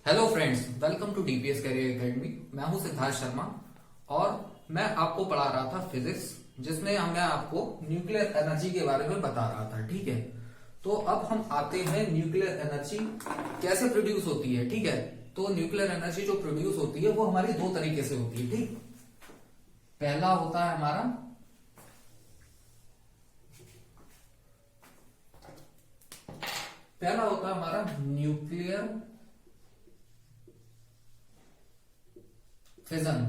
Hello friends, welcome to DPS career academy. मैं हूं सिद्धार्थ शर्मा और मैं आपको पढ़ा रहा था फिजिक्स, जिसमें मैं आपको न्यूक्लियर एनर्जी के बारे में बता रहा था। ठीक है, तो अब हम आते हैं न्यूक्लियर एनर्जी कैसे प्रोड्यूस होती है। ठीक है, तो न्यूक्लियर एनर्जी जो प्रोड्यूस होती है वो हमारी दो तरीके से होती है। ठीक, पहला होता है हमारा न्यूक्लियर फिजन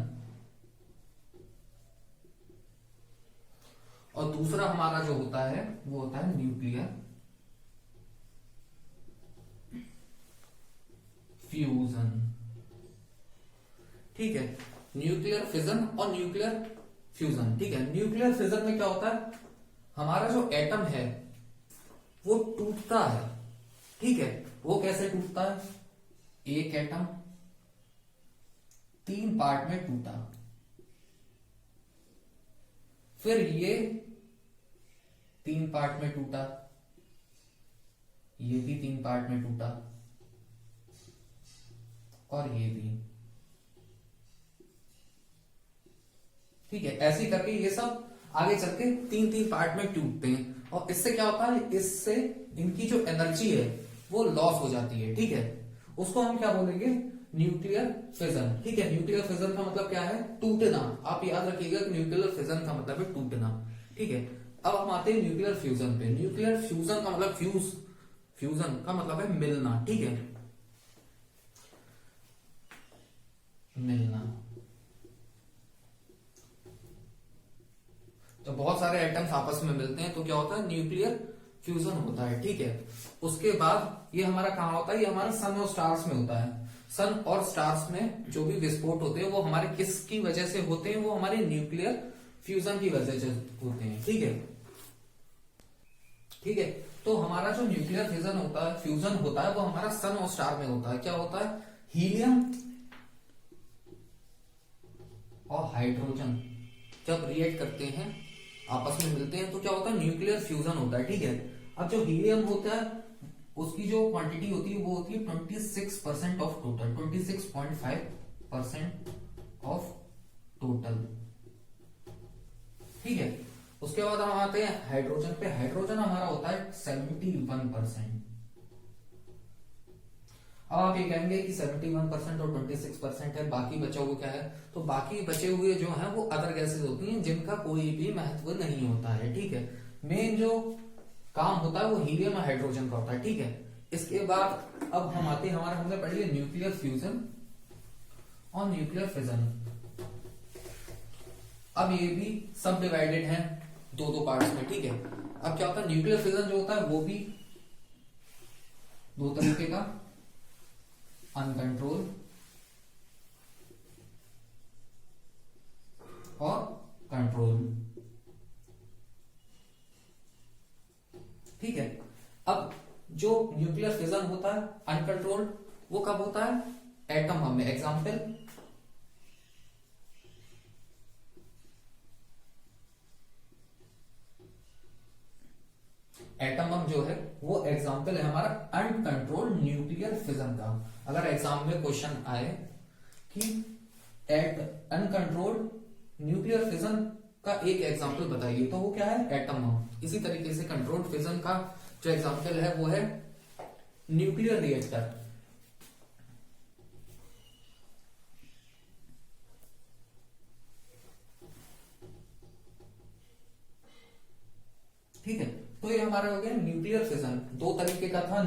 और दूसरा हमारा जो होता है वो होता है न्यूक्लियर फ्यूजन। ठीक है, न्यूक्लियर फिजन और न्यूक्लियर फ्यूजन। ठीक है, न्यूक्लियर फिजन में क्या होता है, हमारा जो एटम है वो टूटता है। ठीक है, वो कैसे टूटता है, एक एटम तीन पार्ट में टूटा, फिर ये तीन पार्ट में टूटा, ये भी तीन पार्ट में टूटा और ये भी। ठीक है, ऐसे करके ये सब आगे चल के तीन तीन पार्ट में टूटते हैं और इससे क्या होता है, इससे इनकी जो एनर्जी है वो लॉस हो जाती है। ठीक है, उसको हम क्या बोलेंगे, न्यूक्लियर फिजन। ठीक है, न्यूक्लियर फिजन का मतलब क्या है, टूटना। आप याद रखिएगा कि न्यूक्लियर फिजन का मतलब है टूटना। ठीक है, अब हम आते हैं न्यूक्लियर फ्यूजन पे। न्यूक्लियर फ्यूजन का मतलब फ्यूजन का मतलब है मिलना। ठीक है, मिलना। तो बहुत सारे एटम्स आपस में मिलते हैं तो क्या होता है, न्यूक्लियर फ्यूजन होता है। ठीक है, उसके बाद ये हमारा कहां होता है, ये हमारा सन और स्टार्स में होता है। सन और स्टार्स में जो भी विस्फोट होते हैं वो हमारे किसकी वजह से होते हैं, वो हमारे न्यूक्लियर फ्यूजन की वजह से होते हैं। ठीक है, ठीक है, तो हमारा जो न्यूक्लियर फ्यूजन होता है वो हमारा सन और स्टार में होता है। क्या होता है, हीलियम और हाइड्रोजन जब रिएक्ट करते हैं, आपस में मिलते हैं, तो क्या होता है, न्यूक्लियर फ्यूजन होता है। ठीक है, अब जो हीलियम होता है उसकी जो क्वांटिटी होती है वो होती है 26% ऑफ टोटल, 26.5% ऑफ टोटल। ठीक है, उसके बाद हम आते हैं हाइड्रोजन पे। हाइड्रोजन हमारा होता है 71%। अब आप ये कहेंगे कि 71% और 26% है, बाकी बचा हुआ क्या है, तो बाकी बचे हुए जो है वो अदर गैसेस होती हैं जिनका कोई भी महत्व नहीं होता है। ठीक है, मेन जो काम होता है वो हीलियम और हाइड्रोजन का होता है। ठीक है, इसके बाद अब हम आते हैं, हमारे हमने पढ़ी है न्यूक्लियर फ्यूजन और न्यूक्लियर फिजन। अब ये भी सब डिवाइडेड है दो दो पार्ट्स में। ठीक है, अब क्या होता है, न्यूक्लियर फिजन जो होता है वो भी दो तरीके का, अनकंट्रोल और कंट्रोल। ठीक है, अब जो न्यूक्लियर फिजन होता है अनकंट्रोल्ड, वो कब होता है, एटम बम में। एग्जांपल, एटम बम जो है वो एग्जांपल है हमारा अनकंट्रोल्ड न्यूक्लियर फिजन का। अगर एग्जाम में क्वेश्चन आए कि एट अनकंट्रोल्ड न्यूक्लियर फिजन का एक एग्जांपल बताइए, तो वो क्या है, एटम बम। इसी तरीके से कंट्रोल्ड फिजन का जो एग्जांपल है वो है न्यूक्लियर रिएक्टर। ठीक है, तो ये हमारा हो गया न्यूक्लियर फिजन। दो तरीके का था,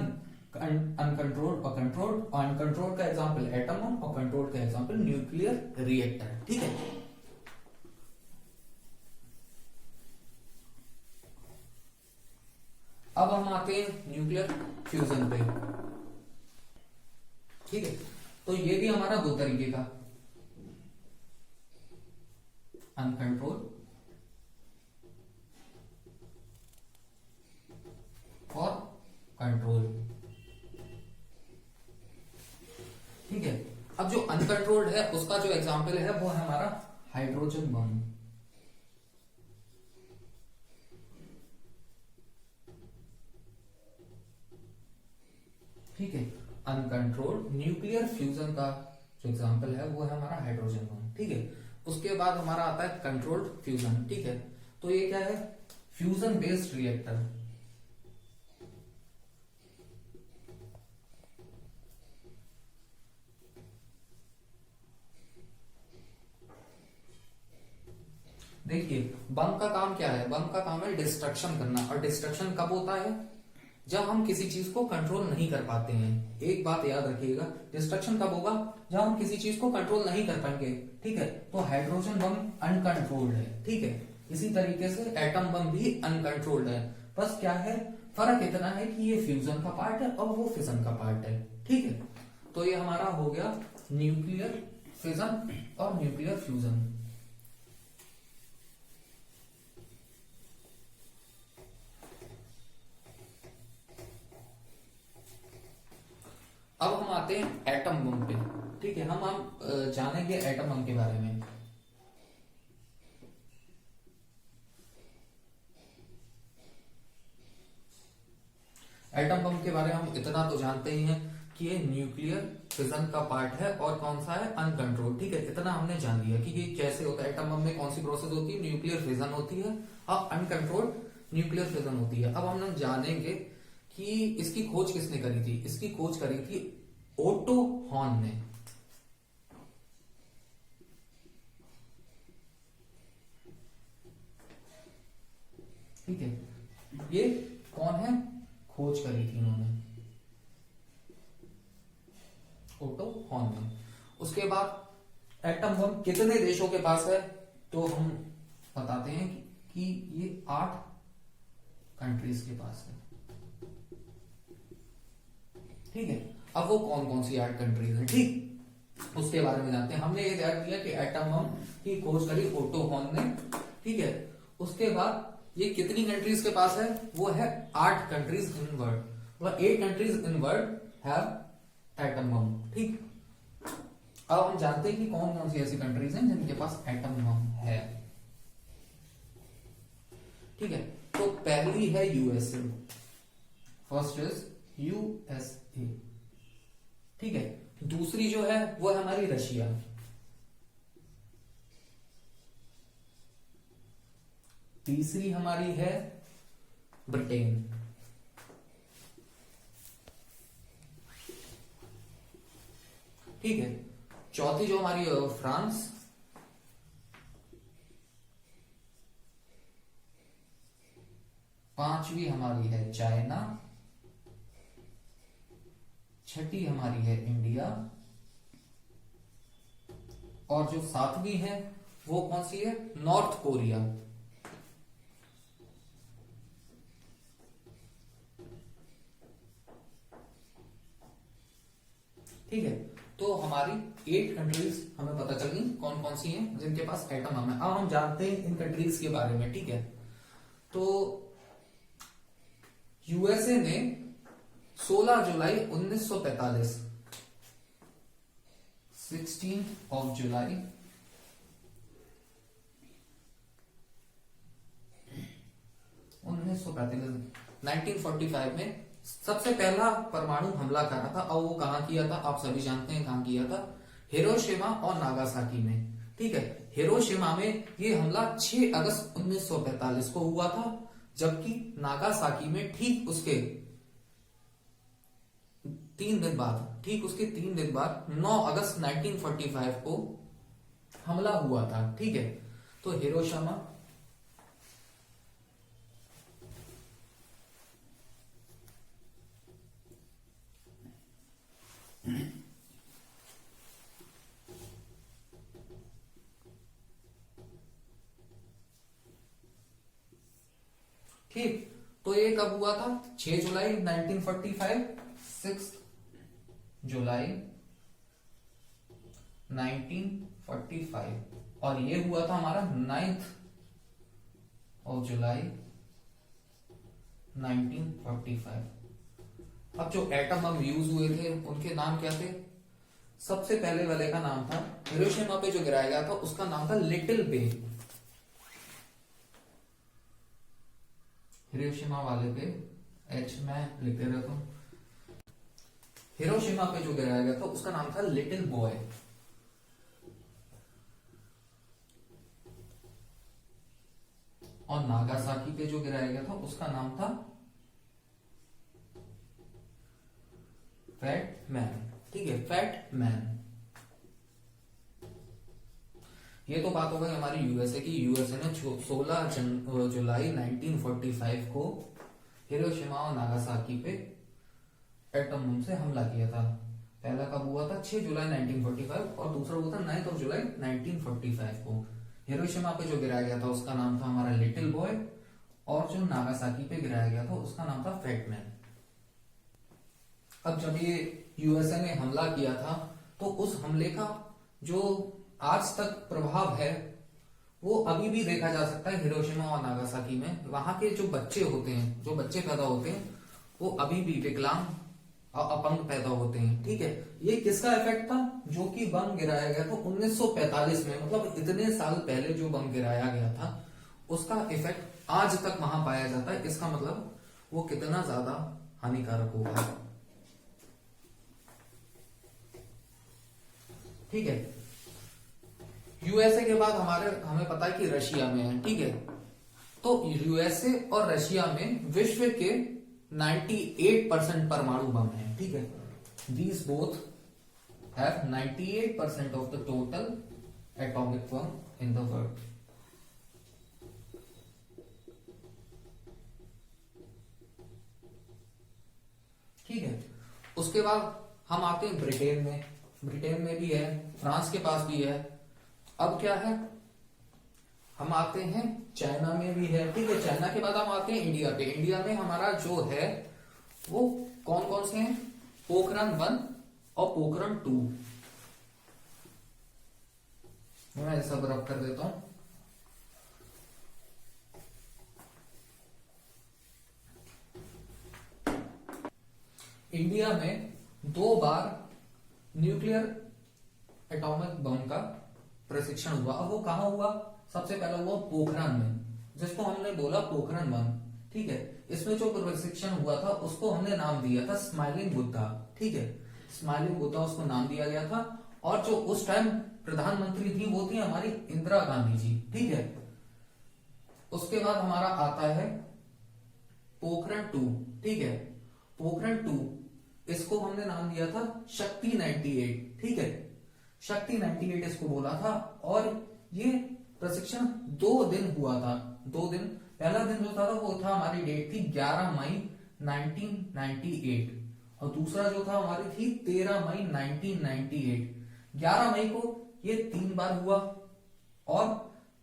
अनकंट्रोल्ड और कंट्रोल्ड। अनकंट्रोल्ड का एग्जांपल एटम बम और कंट्रोल्ड का एग्जांपल न्यूक्लियर रिएक्टर। ठीक है, अब हम आते हैं न्यूक्लियर फ्यूजन पे। ठीक है, तो ये भी हमारा दो तरीके का, अनकंट्रोल और कंट्रोल। ठीक है, अब जो अनकंट्रोल्ड है उसका जो एग्जांपल है वो है हमारा हाइड्रोजन बम। ठीक है, अनकंट्रोल्ड न्यूक्लियर फ्यूजन का जो एग्जांपल है वो है हमारा हाइड्रोजन बम, ठीक है। उसके बाद हमारा आता है कंट्रोल्ड फ्यूजन, ठीक है। तो ये क्या है, फ्यूजन बेस्ड रिएक्टर। देखिए बम का काम क्या है, बम का काम है डिस्ट्रक्शन करना, और डिस्ट्रक्शन कब होता है, जब हम किसी चीज को कंट्रोल नहीं कर पाते हैं। एक बात याद रखिएगा, डिस्ट्रक्शन कब होगा, जब हम किसी चीज को कंट्रोल नहीं कर पाएंगे, ठीक है। तो हाइड्रोजन बम अनकंट्रोल्ड है, ठीक है। इसी तरीके से एटम बम भी अनकंट्रोल्ड है। बस क्या है, फर्क इतना है कि ये फ्यूजन का पार्ट है और वो फिजन का पार्ट है, ठीक है। तो ये हमारा हो गया न्यूक्लियर फिजन और न्यूक्लियर फ्यूजन। अब हम आते हैं एटम बम पे, ठीक है। हम जानेंगे एटम बम के बारे में। एटम बम के बारे में हम इतना तो जानते ही हैं कि ये न्यूक्लियर फिजन का पार्ट है और कौन सा है, अनकंट्रोल, ठीक है। इतना हमने जान लिया कि ये कैसे होता है। एटम बम में कौन सी प्रोसेस होती है, न्यूक्लियर फिजन होती है और अनकंट्रोल्ड न्यूक्लियर फिजन होती है। अब हम जानेंगे कि इसकी खोज किसने करी थी। इसकी खोज करी थी ओटो हॉर्न ने, ठीक है। ये कौन है, खोज करी थी इन्होंने, ओटो हॉर्न ने। उसके बाद एटम बम कितने देशों के पास है, तो हम बताते हैं कि ये 8 कंट्रीज के पास है, ठीक है। अब वो कौन कौन सी 8 कंट्रीज हैं, ठीक, उसके बारे में जानते हैं। हमने ये ध्यान दिया कि एटम बम की खोज करी ओटो हॉर्न ने, ठीक है। उसके बाद ये कितनी कंट्रीज के पास है, वो है 8 कंट्रीज इन वर्ल्ड, मतलब 8 countries in world have atom bomb, ठीक। अब हम जानते हैं कि कौन कौन सी ऐसी कंट्रीज हैं जिनके पास एटम बम है, ठीक है। तो पहली है यूएसए, फर्स्ट इज यूएसए, ठीक है। दूसरी जो है वो है हमारी रशिया, तीसरी हमारी है ब्रिटेन, ठीक है। चौथी जो हमारी फ्रांस, पांचवी हमारी है चाइना, छठी हमारी है इंडिया, और जो सातवीं है वो कौन सी है, नॉर्थ कोरिया, ठीक है। तो हमारी 8 कंट्रीज हमें पता चली कौन कौन सी हैं जिनके पास एटम बम है। अब हम जानते हैं इन कंट्रीज के बारे में, ठीक है। तो यूएसए ने 16 जुलाई 1945, 16 ऑफ जुलाई 1945 में सबसे पहला परमाणु हमला करा था। और वो कहां किया था, आप सभी जानते हैं कहां किया था, हिरोशिमा और नागासाकी में, ठीक है। हिरोशिमा में ये हमला 6 अगस्त 1945 को हुआ था, जबकि नागासाकी में ठीक उसके 3 दिन बाद, ठीक उसके 3 दिन बाद 9 अगस्त 1945 को हमला हुआ था, ठीक है। तो हिरोशिमा, ठीक। तो ये कब हुआ था, 6 जुलाई 1945, 6 जुलाई 1945, और ये हुआ था हमारा 9 ऑफ जुलाई 1945। अब जो एटम बम यूज हुए थे उनके नाम क्या थे, सबसे पहले वाले का नाम था, हिरोशिमा पे जो गिराया गया था उसका नाम था लिटिल बे, हिरोशिमा वाले पे एच में लिखे रहता हूं, हिरोशिमा पे जो गिराया गया था उसका नाम था लिटिल बॉय। और नागासाकी पे जो गिराया गया था उसका नाम था फैट मैन। ठीक है, फैट मैन। ये तो बात हो गई हमारी यूएसए की। यूएसए ने 16 जुलाई 1945 को हिरोशिमा और नागासाकी पे एटम बम से हमला किया था। पहला कब हुआ था? 6 जुलाई 1945 और दूसरा हुआ था 9 जुलाई 1945 को। हिरोशिमा पे जो गिराया गया था उसका नाम था हमारा लिटिल बॉय, और जो नागासाकी पे गिराया गया था उसका नाम था फैट मैन। अब जब ये यूएसए ने हमला किया था तो उस हमले का जो आज तक प्रभाव है वो अभी भी देखा जा सकता है हिरोशिमा और नागासाकी में। वहां के जो बच्चे होते हैं, जो बच्चे पैदा होते हैं, वो अभी भी विकलांग और अपंग पैदा होते हैं। ठीक है, ये किसका इफेक्ट था? जो कि बम गिराया गया था 1945 में, मतलब इतने साल पहले जो बम गिराया गया था उसका इफेक्ट आज तक वहां पाया जाता है। इसका मतलब वो कितना ज्यादा हानिकारक होगा। ठीक है, यूएसए के बाद हमें पता है कि रशिया में है। ठीक है, तो यूएसए और रशिया में विश्व के 98% परमाणु बम है। ठीक है, these both have 98% of the total atomic bomb in the world. ठीक है, उसके बाद हम आते हैं ब्रिटेन में। ब्रिटेन में भी है, फ्रांस के पास भी है। अब क्या है, हम आते हैं चाइना में भी है। ठीक है, चाइना के बाद हम आते हैं इंडिया पे। इंडिया में हमारा जो है वो कौन कौन से हैं? पोखरण 1 और पोखरण 2। मैं ऐसा रब कर देता हूं। इंडिया में 2 बार न्यूक्लियर एटॉमिक बम का प्रशिक्षण हुआ। अब वो कहां हुआ? सबसे पहला हुआ पोखरण में, जिसको हमने बोला पोखरण 1। ठीक है, इसमें जो प्रशिक्षण हुआ था उसको हमने नाम दिया था स्माइलिंग बुद्धा। ठीक है, स्माइलिंग बुद्धा उसको नाम दिया गया था। और जो उस टाइम प्रधानमंत्री थी वो थी हमारी इंदिरा गांधी जी। ठीक है, उसके बाद हमारा आता है पोखरण 2। ठीक है, पोखरण 2 इसको हमने नाम दिया था शक्ति 98। ठीक है, शक्ति 98 इसको बोला था। और ये प्रशिक्षण 2 दिन हुआ था। 2 दिन, पहला दिन जो था वो था, हमारी डेट थी 11 मई 1998 और दूसरा जो था हमारी थी 13 मई 1998। 11 मई को ये 3 बार हुआ और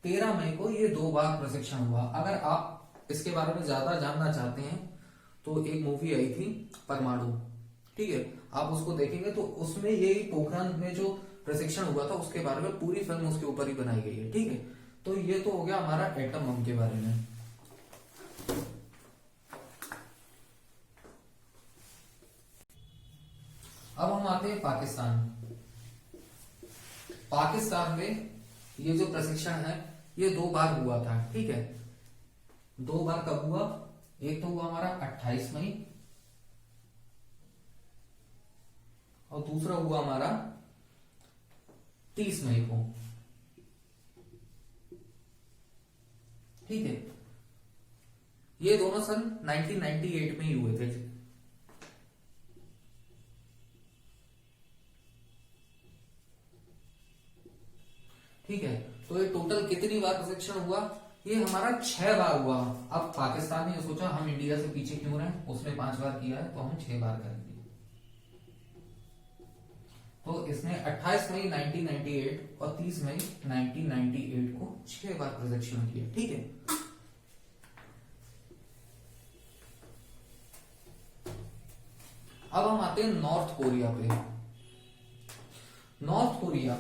13 मई को ये 2 बार प्रशिक्षण हुआ। अगर आप इसके बारे में ज्यादा जानना चाहते हैं तो एक मूवी आई थी परमाणु। ठीक है, आप उसको देखेंगे तो उसमें ये पोखरण में जो प्रशिक्षण हुआ था उसके बारे में पूरी फिल्म उसके ऊपर ही बनाई गई है। ठीक है, तो ये तो हो गया हमारा एटम बम के बारे में। अब हम आते हैं पाकिस्तान। पाकिस्तान में ये जो प्रशिक्षण है ये 2 बार हुआ था। ठीक है, 2 बार कब हुआ? एक तो हुआ हमारा 28 मई और दूसरा हुआ हमारा 30 मई को। ठीक है, ये दोनों सन 1998 में ही हुए थे। ठीक है, तो ये टोटल कितनी बार प्रशिक्षण हुआ? ये हमारा 6 बार हुआ। अब पाकिस्तान ने सोचा हम इंडिया से पीछे क्यों रहे, उसने 5 बार किया है तो हम 6 बार करेंगे। तो इसने 28 मई 1998 और 30 मई 1998 को 6 बार प्रशिक्षण किया। ठीक है, अब हम आते हैं नॉर्थ कोरिया पे। नॉर्थ कोरिया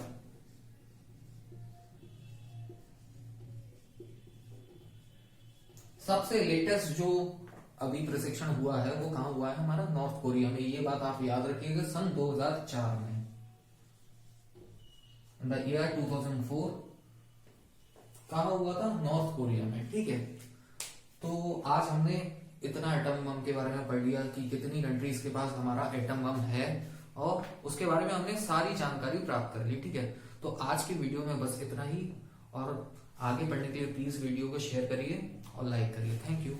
सबसे लेटेस्ट जो अभी प्रशिक्षण हुआ है वो कहां हुआ है? हमारा नॉर्थ कोरिया में। ये बात आप याद रखिएगा, सन 2004 में, इन द ईयर 2004 कहां हुआ था? नॉर्थ कोरिया में। ठीक है, तो आज हमने इतना एटम बम के बारे में पढ़ लिया कि कितनी कंट्रीज के पास हमारा एटम बम है, और उसके बारे में हमने सारी जानकारी प्राप्त कर ली। ठीक है, तो आज की वीडियो में बस इतना ही, और आगे पढ़ने के लिए प्लीज वीडियो को शेयर करिए और लाइक करिए। Thank you.